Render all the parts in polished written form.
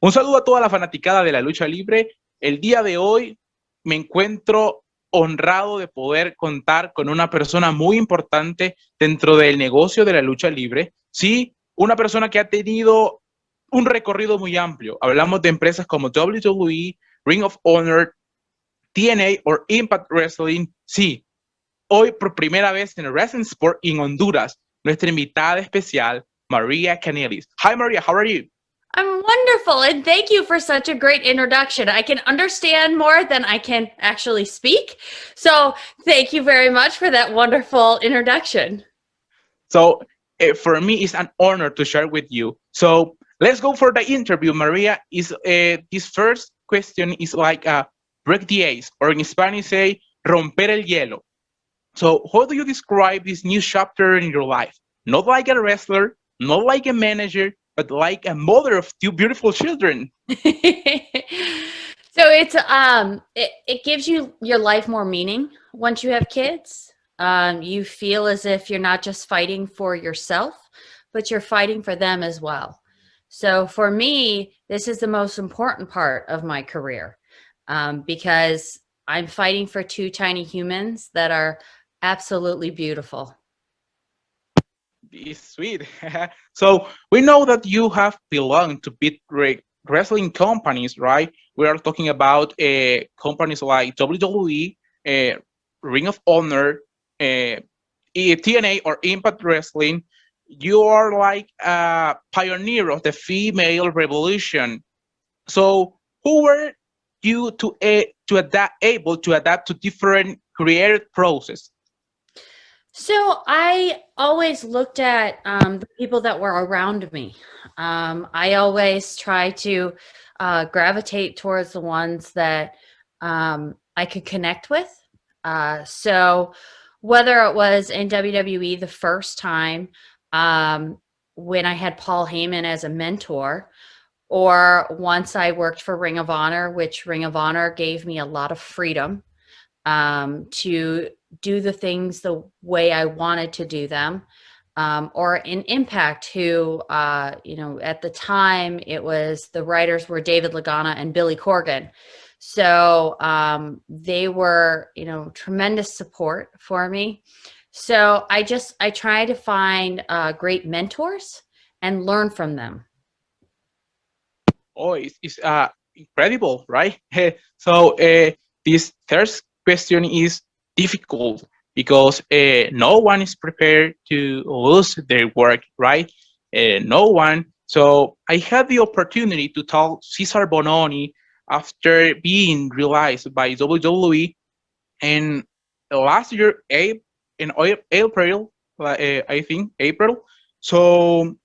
Un saludo a toda la fanaticada de la lucha libre. El día de hoy me encuentro honrado de poder contar con una persona muy importante dentro del negocio de la lucha libre. Sí, una persona que ha tenido un recorrido muy amplio. Hablamos de empresas como WWE, Ring of Honor, TNA o Impact Wrestling. Sí, hoy por primera vez en el Wrestling Sport en Honduras, nuestra invitada especial, Maria Kanellis. Hi Maria, how are you? I'm wonderful, and thank you for such a great introduction. I can understand more than I can actually speak. So, thank you very much for that wonderful introduction. So for me, it's an honor to share with you. So let's go for the interview. Maria, is this first question is like break the ice, or in Spanish say romper el hielo. So how do you describe this new chapter in your life? Not like a wrestler, not like a manager, but like a mother of two beautiful children. So it gives you your life more meaning once you have kids. You feel as if you're not just fighting for yourself, but you're fighting for them as well. So for me, this is the most important part of my career, because I'm fighting for two tiny humans that are absolutely beautiful. It's sweet. So we know that you have belonged to big wrestling companies, right? We are talking about companies like WWE, Ring of Honor, uh, TNA or Impact Wrestling. You are like a pioneer of the female revolution. So who were you to adapt able to adapt to different creative process? So I always looked at the people that were around me. I always try to gravitate towards the ones that I could connect with. So whether it was in WWE the first time, um, when I had Paul Heyman as a mentor, or once I worked for Ring of Honor, which Ring of Honor gave me a lot of freedom to do the things the way I wanted to do them. Or in Impact, who, at the time the writers were David Lagana and Billy Corgan. So they were, tremendous support for me. So I try to find great mentors and learn from them. Oh, it's incredible, right? So this third question is difficult because no one is prepared to lose their work, right? No one. So I had the opportunity to talk Cesar Bononi after being realized by WWE, and last year, in April, I think April. So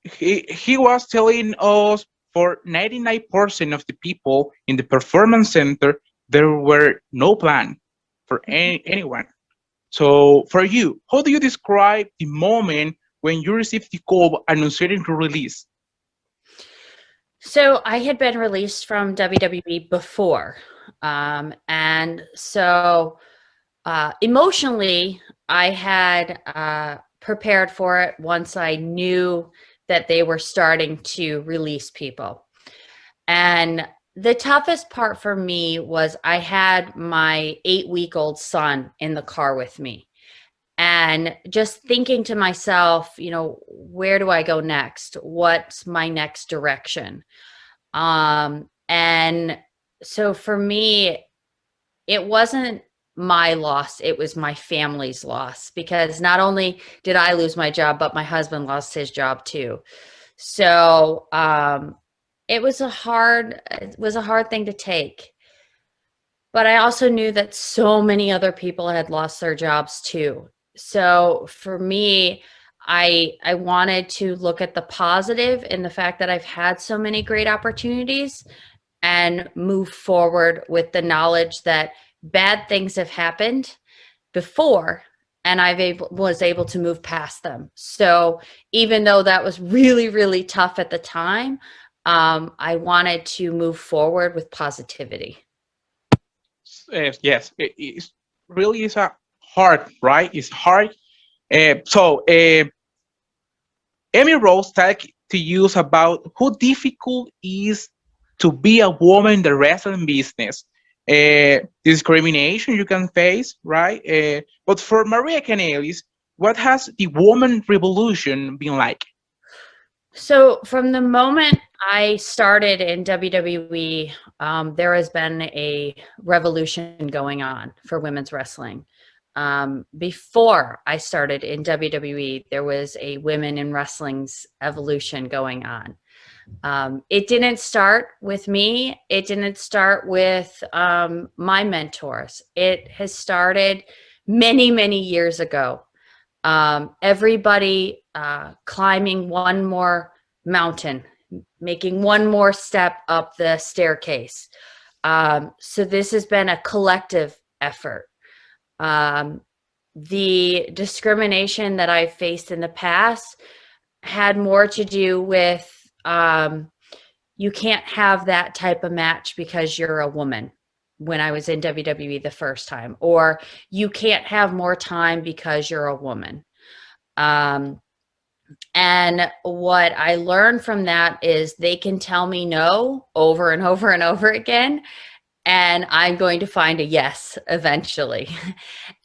he was telling us for 99% of the people in the performance center, there were no plan for anyone. So for you, how do you describe the moment when you received the call announcing your release? So I had been released from WWE before. And so emotionally, I had prepared for it once I knew that they were starting to release people. And the toughest part for me was I had my 8-week-old son in the car with me. And just thinking to myself, where do I go next? What's my next direction? And so for me, it wasn't my loss, it was my family's loss, because not only did I lose my job, but my husband lost his job too. So it was a hard thing to take. But I also knew that so many other people had lost their jobs too. So for me, I wanted to look at the positive in the fact that I've had so many great opportunities and move forward with the knowledge that bad things have happened before, and was able to move past them. So even though that was really, really tough at the time, I wanted to move forward with positivity. Yes, it really is a hard, right? It's hard. So Emmy Rose to use about how difficult is to be a woman in the wrestling business. Discrimination you can face, right? But for Maria Kanellis, what has the woman revolution been like? So from the moment I started in WWE, there has been a revolution going on for women's wrestling. Before I started in WWE, there was a women in wrestling's evolution going on. It didn't start with me. It didn't start with my mentors. It has started many, many years ago. Everybody climbing one more mountain, making one more step up the staircase. So this has been a collective effort. The discrimination that I've faced in the past had more to do with you can't have that type of match because you're a woman when I was in WWE the first time, or you can't have more time because you're a woman. And what I learned from that is they can tell me no over and over and over again, and I'm going to find a yes eventually.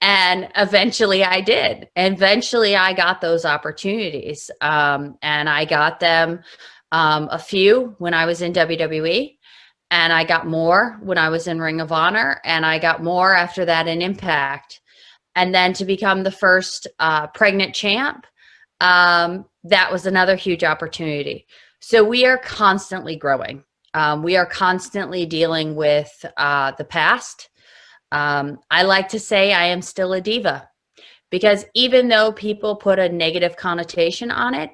And eventually I did. Eventually I got those opportunities. And I got them a few when I was in WWE, and I got more when I was in Ring of Honor, and I got more after that in Impact. And then to become the first pregnant champ, that was another huge opportunity. So we are constantly growing. We are constantly dealing with the past. I like to say I am still a diva, because even though people put a negative connotation on it,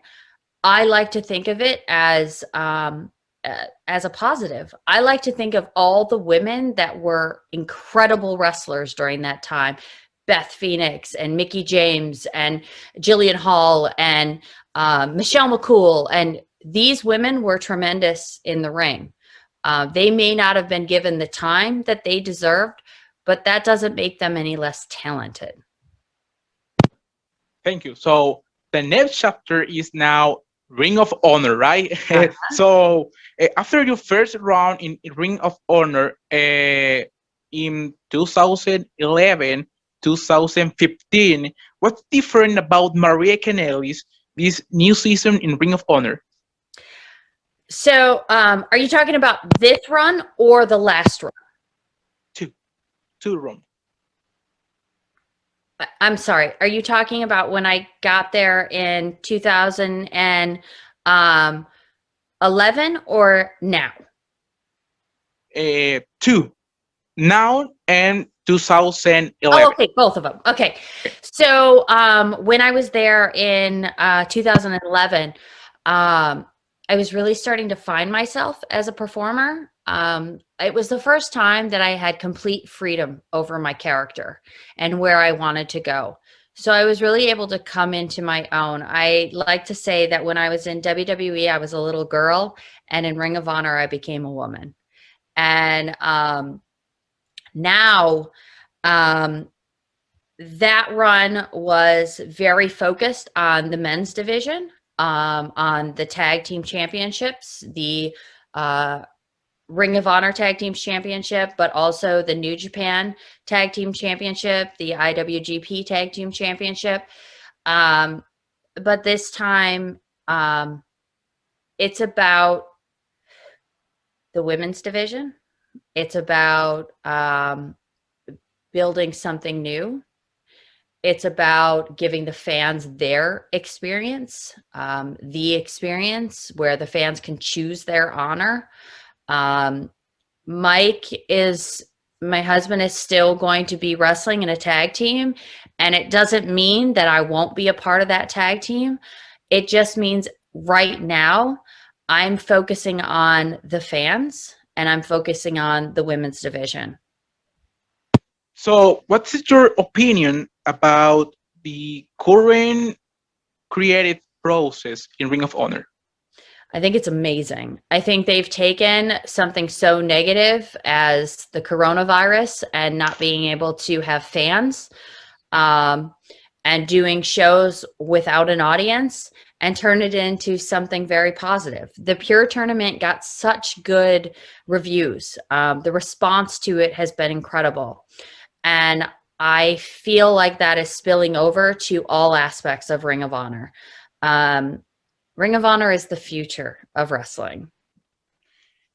I like to think of it as a positive. I like to think of all the women that were incredible wrestlers during that time. Beth Phoenix and Mickie James and Jillian Hall and Michelle McCool. And these women were tremendous in the ring. They may not have been given the time that they deserved, but that doesn't make them any less talented. Thank you. So the next chapter is now Ring of Honor, right? So after your first round in Ring of Honor in 2011, 2015, what's different about Maria Kanellis this new season in Ring of Honor? So are you talking about this run or the last run? Two run. I'm sorry. Are you talking about when I got there in 2011 or now? Two. Now and 2011. Oh, okay, both of them. Okay. So when I was there in 2011, I was really starting to find myself as a performer. It was the first time that I had complete freedom over my character and where I wanted to go. So I was really able to come into my own. I like to say that when I was in WWE, I was a little girl, and in Ring of Honor, I became a woman. And now that run was very focused on the men's division, on the tag team championships, the Ring of Honor Tag Team Championship, but also the New Japan Tag Team Championship, the IWGP Tag Team Championship. But this time, it's about the women's division. It's about building something new. It's about giving the fans their experience, the experience where the fans can choose their honor. Mike is, my husband is still going to be wrestling in a tag team, and it doesn't mean that I won't be a part of that tag team. It just means right now I'm focusing on the fans and I'm focusing on the women's division. So what's your opinion about the current creative process in Ring of Honor? I think it's amazing. I think they've taken something so negative as the coronavirus and not being able to have fans, and doing shows without an audience, and turn it into something very positive. The Pure tournament got such good reviews. The response to it has been incredible. And I feel like that is spilling over to all aspects of Ring of Honor. Ring of Honor is the future of wrestling.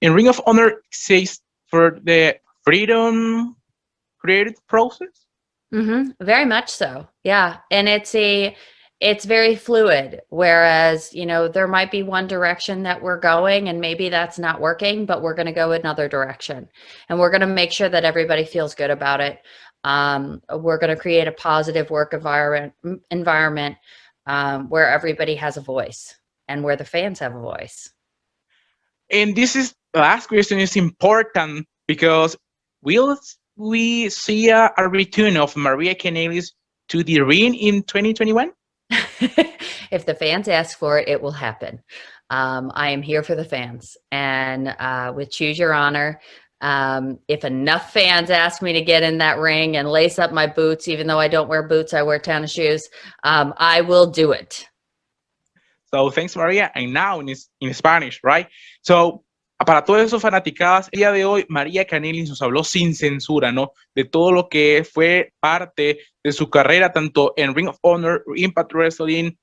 In Ring of Honor says for the freedom creative process. Very much so. Yeah. And it's very fluid. Whereas, you know, there might be one direction that we're going and maybe that's not working, but we're going to go another direction and we're going to make sure that everybody feels good about it. We're going to create a positive work environment where everybody has a voice and where the fans have a voice. And this is the last question is important because will we see a return of Maria Kanellis to the ring in 2021? If the fans ask for it, it will happen. I am here for the fans. And with Choose Your Honor, if enough fans ask me to get in that ring and lace up my boots, even though I don't wear boots, I wear tennis shoes, I will do it. So thanks, Maria. And now in Spanish, right? So para todos esos fanaticadas, el día de hoy María Kanellis nos habló sin censura, ¿no? De todo lo que fue parte de su carrera, tanto en Ring of Honor, Impact Wrestling,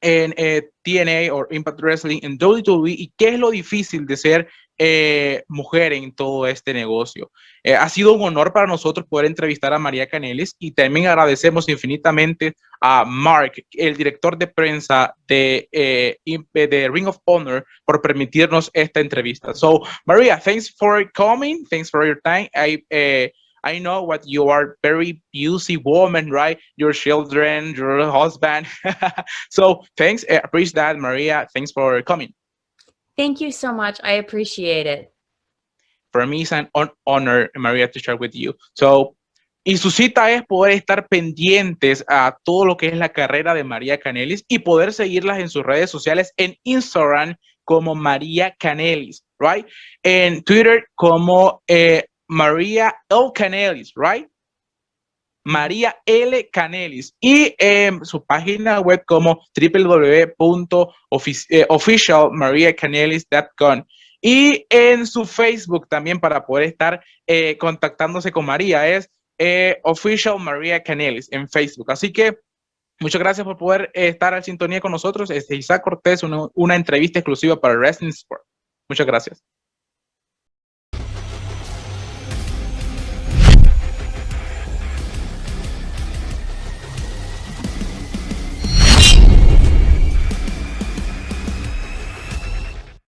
en TNA o Impact Wrestling, en WWE, y qué es lo difícil de ser mujer en todo este negocio. Ha sido un honor para nosotros poder entrevistar a María Kanellis y también agradecemos infinitamente a Mark, el director de prensa de Ring of Honor, por permitirnos esta entrevista. So, Maria, thanks for coming. Thanks for your time. I know what you are, very busy woman, right? Your children, your husband. So thanks. I appreciate that, Maria. Thanks for coming. Thank you so much. I appreciate it. For me, it's an honor, Maria, to share with you. So, y su cita es poder estar pendientes a todo lo que es la carrera de María Kanellis y poder seguirlas en sus redes sociales en Instagram como María Kanellis, right? En Twitter como María L. Kanellis, right? María L. Kanellis. Y su página web como www.officialmariakanellis.com. Y en su Facebook también para poder estar contactándose con María es Official María Kanellis en Facebook. Así que muchas gracias por poder estar en sintonía con nosotros. Isaac Cortés, una entrevista exclusiva para Wrestling Sport. Muchas gracias.